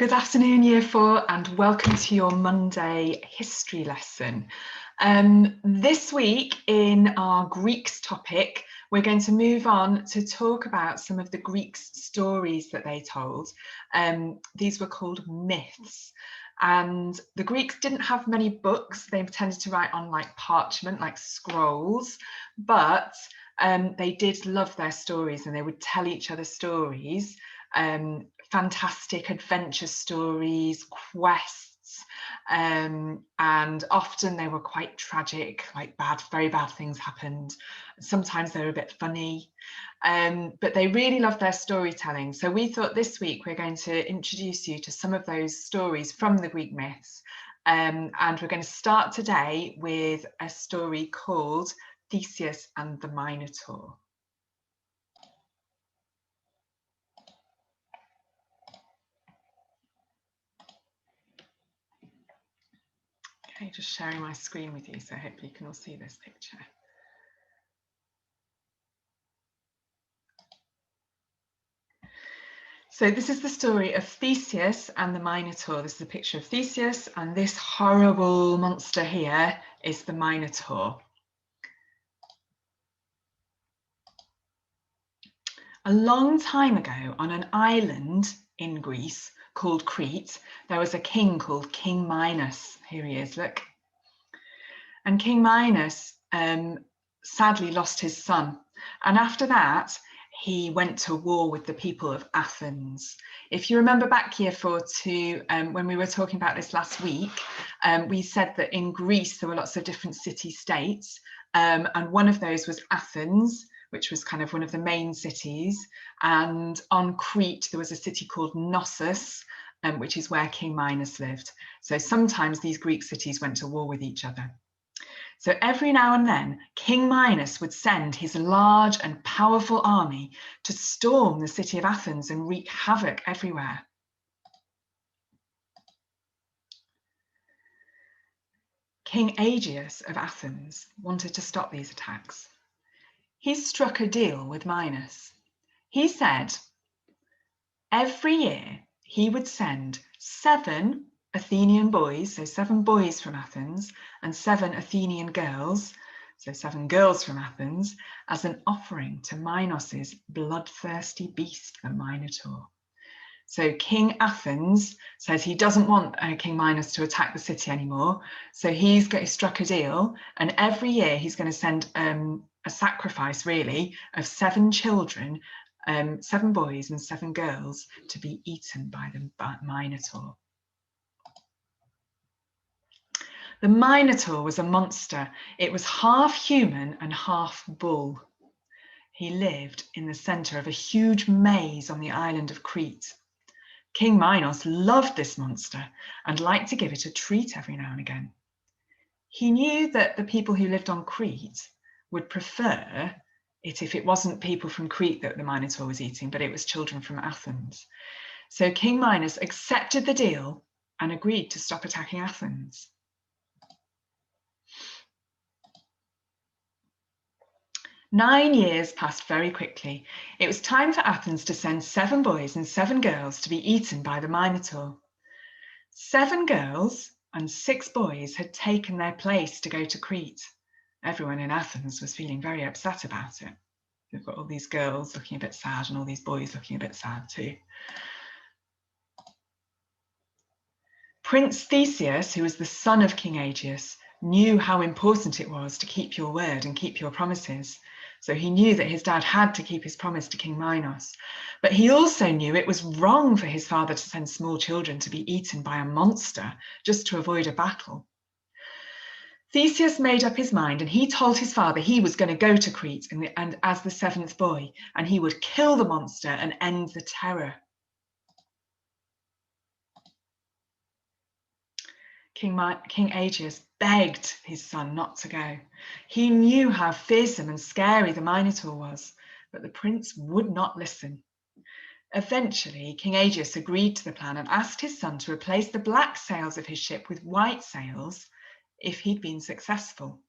Good afternoon, Year 4, and welcome to your Monday history lesson. This week in our Greeks topic, we're going to move on to talk about some of the Greeks' stories that they told. These were called myths. And the Greeks didn't have many books. They tended to write on like parchment, like scrolls, but they did love their stories and they would tell each other stories. Fantastic adventure stories, quests, and often they were quite tragic, like very bad things happened. Sometimes they were a bit funny, but they really loved their storytelling. So we thought this week we're going to introduce you to some of those stories from the Greek myths. And we're going to start today with a story called Theseus and the Minotaur. Okay, just sharing my screen with you, so hopefully you can all see this picture. So this is the story of Theseus and the Minotaur. This is a picture of Theseus, and this horrible monster here is the Minotaur. A long time ago, on an island in Greece called Crete, there was a king called King Minos. Here he is, look. And King Minos sadly lost his son. And after that, he went to war with the people of Athens. If you remember back Year 4 to when we were talking about this last week, we said that in Greece there were lots of different city-states, and one of those was Athens, which was kind of one of the main cities. And on Crete there was a city called Knossos, which is where King Minos lived. So sometimes these Greek cities went to war with each other. So every now and then, King Minos would send his large and powerful army to storm the city of Athens and wreak havoc everywhere. King Aegeus of Athens wanted to stop these attacks. He struck a deal with Minos. He said every year he would send 7 Athenian boys, so 7 boys from Athens, and 7 Athenian girls, so 7 girls from Athens, as an offering to Minos's bloodthirsty beast, the Minotaur. So King Athens says he doesn't want King Minos to attack the city anymore. So he's struck a deal, and every year he's going to send a sacrifice, really, of 7 children, 7 boys and 7 girls, to be eaten by the Minotaur. The Minotaur was a monster. It was half human and half bull. He lived in the centre of a huge maze on the island of Crete. King Minos loved this monster and liked to give it a treat every now and again. He knew that the people who lived on Crete would prefer it if it wasn't people from Crete that the Minotaur was eating, but it was children from Athens. So King Minos accepted the deal and agreed to stop attacking Athens. Nine years passed very quickly. It was time for Athens to send 7 boys and 7 girls to be eaten by the Minotaur. 7 girls and 6 boys had taken their place to go to Crete. Everyone in Athens was feeling very upset about it. They've got all these girls looking a bit sad and all these boys looking a bit sad too. Prince Theseus, who was the son of King Aegeus, knew how important it was to keep your word and keep your promises. So he knew that his dad had to keep his promise to King Minos. But he also knew it was wrong for his father to send small children to be eaten by a monster just to avoid a battle. Theseus made up his mind, and he told his father he was going to go to Crete and as the 7th boy, and he would kill the monster and end the terror. King Aegeus begged his son not to go. He knew how fearsome and scary the Minotaur was, but the prince would not listen. Eventually, King Aegeus agreed to the plan and asked his son to replace the black sails of his ship with white sails if he'd been successful.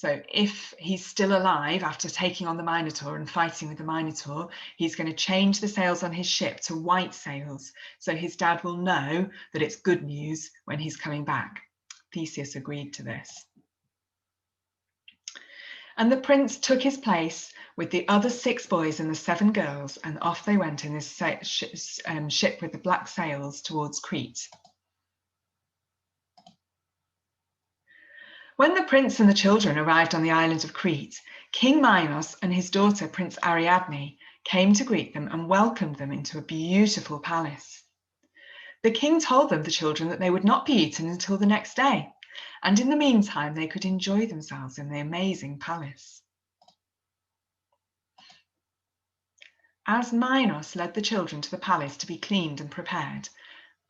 So if he's still alive after taking on the Minotaur and fighting with the Minotaur, he's going to change the sails on his ship to white sails, so his dad will know that it's good news when he's coming back. Theseus agreed to this. And the prince took his place with the other 6 boys and the 7 girls, and off they went in this ship with the black sails towards Crete. When the prince and the children arrived on the island of Crete, King Minos and his daughter, Prince Ariadne, came to greet them and welcomed them into a beautiful palace. The king told the children that they would not be eaten until the next day, and in the meantime they could enjoy themselves in the amazing palace. As Minos led the children to the palace to be cleaned and prepared,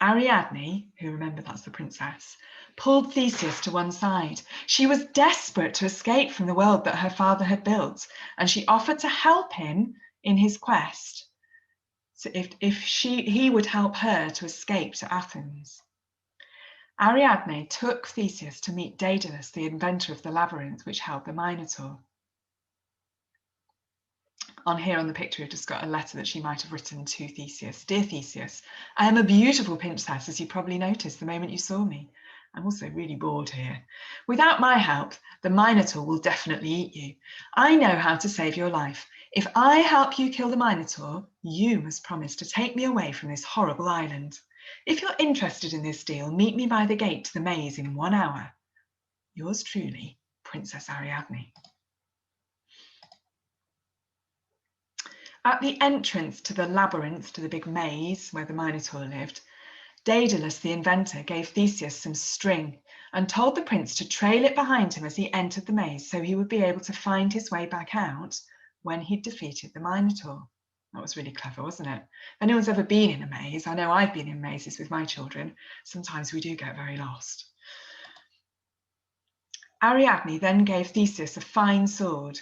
Ariadne, who, remember, that's the princess, pulled Theseus to one side. She was desperate to escape from the world that her father had built, and she offered to help him in his quest, so if he would help her to escape to Athens. Ariadne took Theseus to meet Daedalus, the inventor of the labyrinth which held the Minotaur. On here on the picture, we've just got a letter that she might have written to Theseus. Dear Theseus, I am a beautiful princess, as you probably noticed the moment you saw me. I'm also really bored here. Without my help, the Minotaur will definitely eat you. I know how to save your life. If I help you kill the Minotaur, you must promise to take me away from this horrible island. If you're interested in this deal, meet me by the gate to the maze in 1 hour. Yours truly, Princess Ariadne. At the entrance to the labyrinth, to the big maze where the Minotaur lived, Daedalus, the inventor, gave Theseus some string and told the prince to trail it behind him as he entered the maze, so he would be able to find his way back out when he'd defeated the Minotaur. That was really clever, wasn't it? If anyone's ever been in a maze, I know I've been in mazes with my children. Sometimes we do get very lost. Ariadne then gave Theseus a fine sword.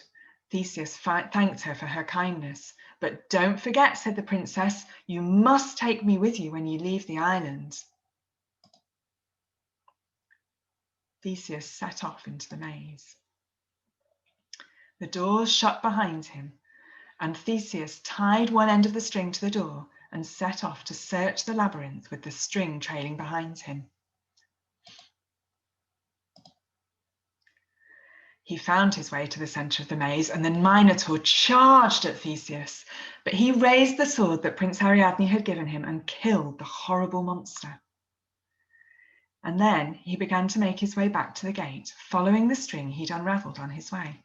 Theseus thanked her for her kindness. But don't forget, said the princess, you must take me with you when you leave the island. Theseus set off into the maze. The door shut behind him, and Theseus tied one end of the string to the door and set off to search the labyrinth with the string trailing behind him. He found his way to the centre of the maze, and the Minotaur charged at Theseus, but he raised the sword that Prince Ariadne had given him and killed the horrible monster. And then he began to make his way back to the gate, following the string he'd unravelled on his way.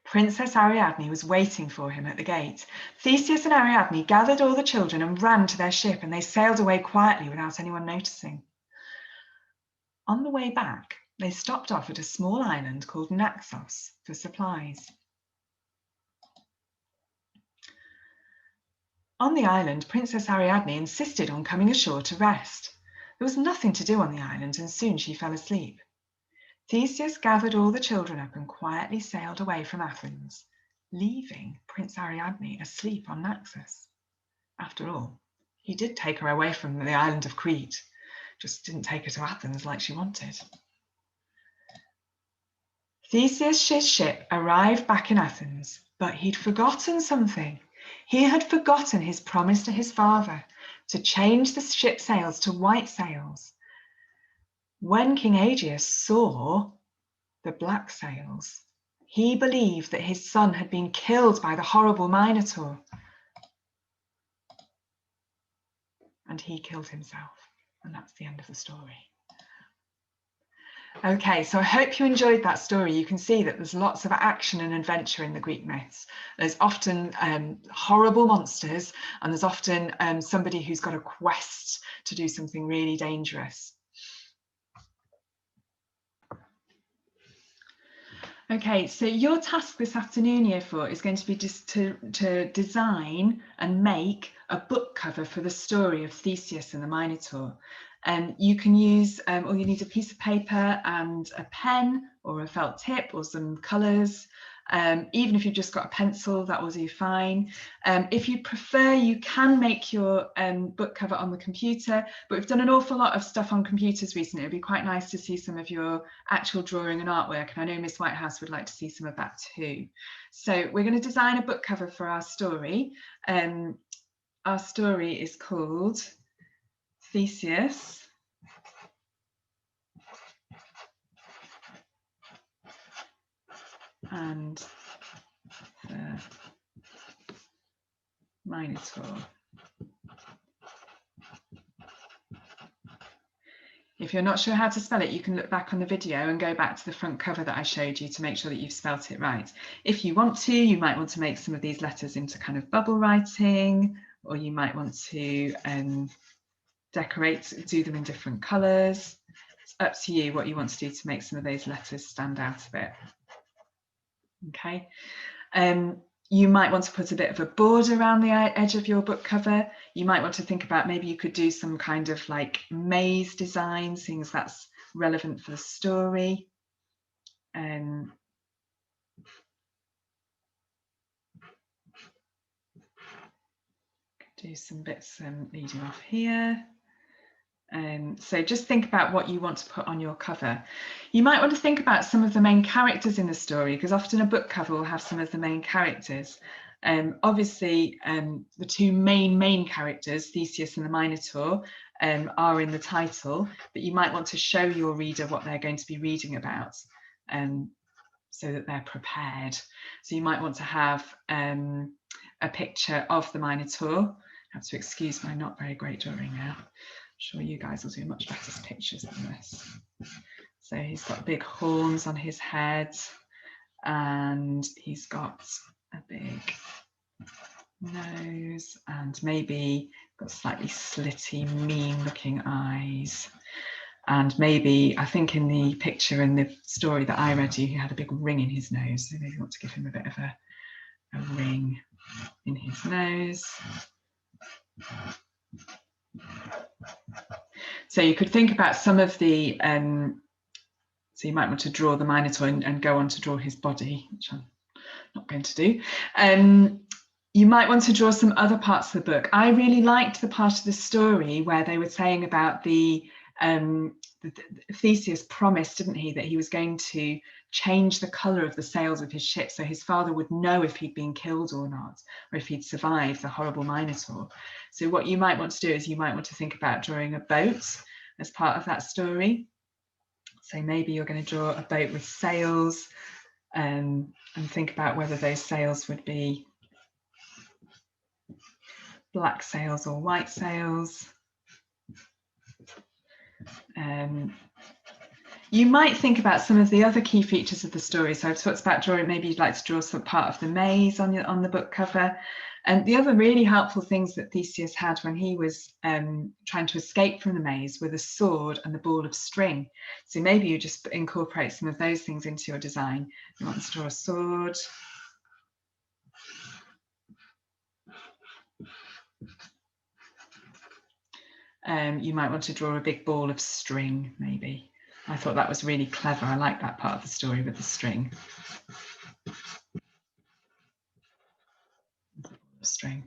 Princess Ariadne was waiting for him at the gate. Theseus and Ariadne gathered all the children and ran to their ship, and they sailed away quietly without anyone noticing. On the way back, they stopped off at a small island called Naxos for supplies. On the island, Princess Ariadne insisted on coming ashore to rest. There was nothing to do on the island, and soon she fell asleep. Theseus gathered all the children up and quietly sailed away from Athens, leaving Prince Ariadne asleep on Naxos. After all, he did take her away from the island of Crete, just didn't take her to Athens like she wanted. Theseus' ship arrived back in Athens, but he'd forgotten something. He had forgotten his promise to his father to change the ship's sails to white sails. When King Aegeus saw the black sails, he believed that his son had been killed by the horrible Minotaur, and he killed himself. And that's the end of the story. Okay, so I hope you enjoyed that story. You can see that there's lots of action and adventure in the Greek myths. There's often horrible monsters, and there's often somebody who's got a quest to do something really dangerous. Okay, so your task this afternoon, Year 4, is going to be just to design and make a book cover for the story of Theseus and the Minotaur. And you can use, all you need a piece of paper and a pen or a felt tip or some colours. Even if you've just got a pencil, that will do fine. If you prefer, you can make your book cover on the computer, but we've done an awful lot of stuff on computers recently. It'd be quite nice to see some of your actual drawing and artwork, and I know Miss Whitehouse would like to see some of that too. So we're going to design a book cover for our story. Our story is called Theseus and the Minotaur. If you're not sure how to spell it, you can look back on the video and go back to the front cover that I showed you to make sure that you've spelt it right. If you want to, you might want to make some of these letters into kind of bubble writing, or you might want to decorate, do them in different colours. It's up to you what you want to do to make some of those letters stand out a bit. Okay. You might want to put a bit of a border around the edge of your book cover. You might want to think about maybe you could do some kind of like maze design, seeing as that's relevant for the story. Do some bits leading off here. So just think about what you want to put on your cover. You might want to think about some of the main characters in the story, because often a book cover will have some of the main characters. Obviously, the two main characters, Theseus and the Minotaur, are in the title, but you might want to show your reader what they're going to be reading about, so that they're prepared. So you might want to have a picture of the Minotaur. I have to excuse my not very great drawing now. I'm sure you guys will do much better pictures than this. So he's got big horns on his head, and he's got a big nose, and maybe got slightly slitty, mean-looking eyes. And maybe, I think in the picture in the story that I read you, he had a big ring in his nose. So maybe you want to give him a bit of a ring in his nose. So you could think about some of the, so you might want to draw the Minotaur and go on to draw his body, which I'm not going to do. You might want to draw some other parts of the book. I really liked the part of the story where they were saying about the Theseus promised, didn't he, that he was going to change the colour of the sails of his ship so his father would know if he'd been killed or not, or if he'd survived the horrible Minotaur. So what you might want to do is you might want to think about drawing a boat as part of that story. So maybe you're going to draw a boat with sails, and think about whether those sails would be black sails or white sails. You might think about some of the other key features of the story. So I've talked about drawing, maybe you'd like to draw some part of the maze on the book cover. And the other really helpful things that Theseus had when he was trying to escape from the maze were the sword and the ball of string. So maybe you just incorporate some of those things into your design. You want to draw a sword. You might want to draw a big ball of string, maybe. I thought that was really clever. I like that part of the story with the string. String.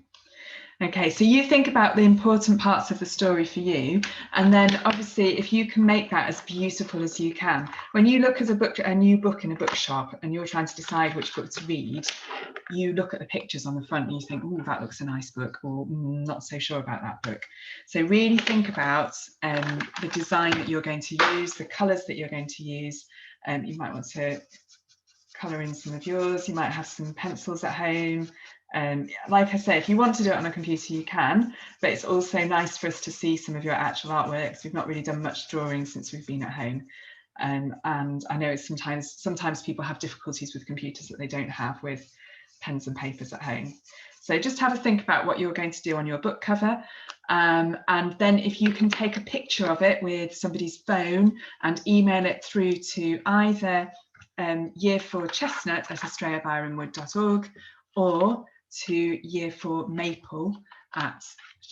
Okay, so you think about the important parts of the story for you, and then obviously if you can make that as beautiful as you can. When you look at a new book in a bookshop and you're trying to decide which book to read, you look at the pictures on the front and you think, oh, that looks a nice book, or not so sure about that book. So really think about the design that you're going to use, the colours that you're going to use. You might want to colour in some of yours. You might have some pencils at home. Like I say, if you want to do it on a computer, you can, but it's also nice for us to see some of your actual artworks. We've not really done much drawing since we've been at home. And I know it's sometimes people have difficulties with computers that they don't have with pens and papers at home. So just have a think about what you're going to do on your book cover. And then if you can take a picture of it with somebody's phone and email it through to either Year 4 Chestnut at AstreaByronwood.org or to Year 4 Maple at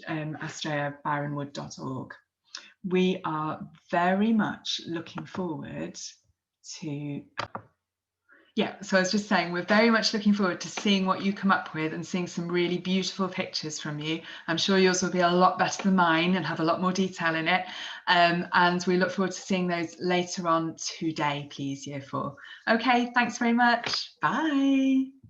AstreaByronwood.org. We are very much looking forward to Yeah, so I was just saying, we're very much looking forward to seeing what you come up with and seeing some really beautiful pictures from you. I'm sure yours will be a lot better than mine and have a lot more detail in it. And we look forward to seeing those later on today, please, Year 4. Okay, thanks very much. Bye.